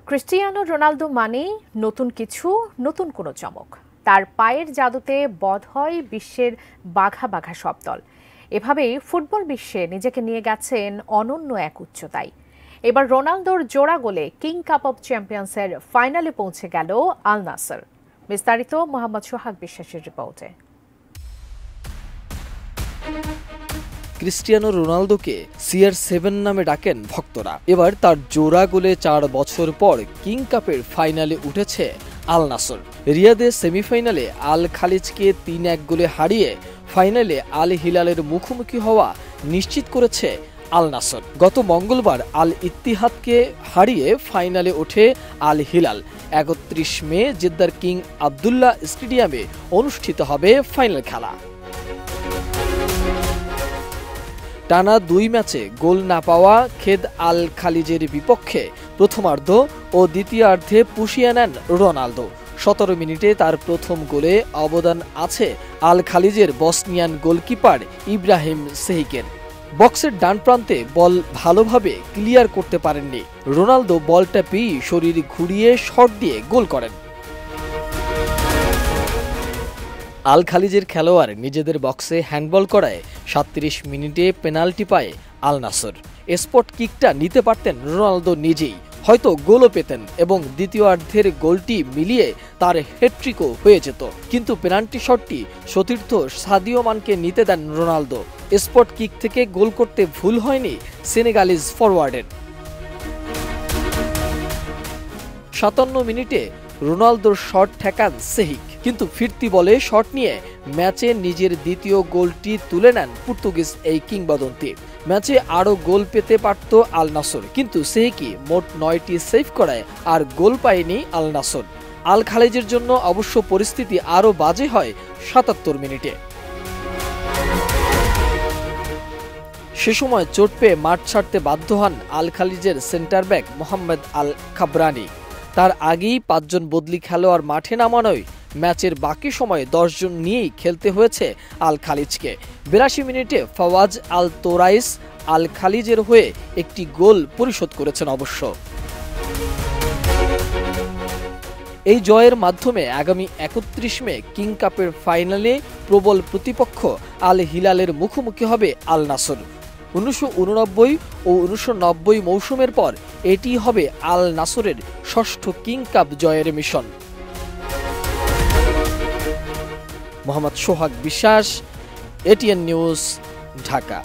Cristiano Ronaldo মানেই নতুন কিছু, নতুন কোনো চমক। তার পায়ের জাদুতে বধ হয় বিশ্বের বাঘা বাঘা সব দল। এভাবেই ফুটবল বিশ্বে নিজেকে নিয়ে গেছেন অনন্য এক উচ্চতায়। এবার রোনালদোর জোড়া গোলে কিং কাপ অব চ্যাম্পিয়ন্সের ফাইনালে পৌঁছে গেল আল নাসর। বিস্তারিত মোহাম্মদ সোহাগ বিশ্বাসের রিপোর্টে। ক্রিস্টিয়ানো রোনালদোকে CR7 নামে ডাকেন ভক্তরা। এবার তার জোড়া গোলে 4 বছর পর কিং কাপের ফাইনালে উঠেছে আল নাসর। রিয়াদে সেমিফাইনালে আল খালিজকে 3-1 গোলে হারিয়ে ফাইনালে আল হিলালের মুখোমুখি হওয়া নিশ্চিত করেছে আল নাসর। গত মঙ্গলবার আল ইত্তিহাদকে হারিয়ে ফাইনালে ওঠে আল হিলাল। 31 মে জেদ্দার কিং আবদুল্লাহ স্টেডিয়ামে অনুষ্ঠিত হবে ফাইনাল খেলা। টানা 2 ম্যাচে গোল না পাওয়া খেদ আল খালিজের বিপক্ষে প্রথমার্ধ ও দ্বিতীয়ার্ধে পুষিয়ে নেন রোনালদো। 17 মিনিটে তার প্রথম গোলে অবদান আছে আল খালিজের বসনিয়ান গোলকিপার ইব্রাহিম সেহিকের। বক্সের ডান প্রান্তে বল ভালোভাবে ক্লিয়ার করতে পারেননি। রোনালদো বলটা পেয়ে শরীর ঘুরিয়ে শট দিয়ে গোল করেন। আল খালিজের খেলোয়াড় নিজেদের বক্সে হ্যান্ডবল করায় 37 মিনিটে পেনাল্টি পায় আল নাসর। স্পট কিকটা নিতে পারতেন রোনালদো নিজেই, হয়তো গোলও পেতেন এবং দ্বিতীয়ার্ধের গোলটি মিলিয়ে তার হ্যাটট্রিকও হয়ে যেত। কিন্তু পেনাল্টি শটটি সতীর্থ সাদিও মানকে নিতে দেন রোনালদো। স্পট কিক থেকে গোল করতে ভুল হয়নি সেনেগালিজ ফরওয়ার্ডের। 57 মিনিটে রোনালদোর শট ঠেকান সেহিক, কিন্তু ফিরতি বলে শট নিয়ে ম্যাচে নিজের দ্বিতীয় গোলটি তুলে নেন পর্তুগিজ এই কিংবদন্তি। ম্যাচে আরও গোল পেতে পারত আল নাসর, কিন্তু সেহিকি মোট 9টি সেভ করায় আর গোল পায়নি আল নাসর। আল খালিজের জন্য অবশ্য পরিস্থিতি আরও বাজে হয় 77 মিনিটে। সে সময় চোট পেয়ে মাঠ ছাড়তে বাধ্য হন আল খালিজের সেন্টার ব্যাক মোহাম্মদ আল খাবরানি। তার আগেই 5 জন বদলি খেলোয়াড় মাঠে নামানোয় ম্যাচের বাকি সময়ে 10 জন নিয়েই খেলতে হয়েছে আল খালিজকে। 82 মিনিটে ফাওয়াজ আল তোরাইস আল খালিজের হয়ে একটি গোল পরিশোধ করেছেন অবশ্য। এই জয়ের মাধ্যমে আগামী 31 মে কিং কাপের ফাইনালে প্রবল প্রতিপক্ষ আল হিলালের মুখোমুখি হবে আল নাসর। 1989 ও 1990 মৌসুমের পর এটি হবে আল নাসরের 6ষ্ঠ কিং কাপ জয়ের মিশন। মোহাম্মদ সোহাগ বিশ্বাস, ATN নিউজ, ঢাকা।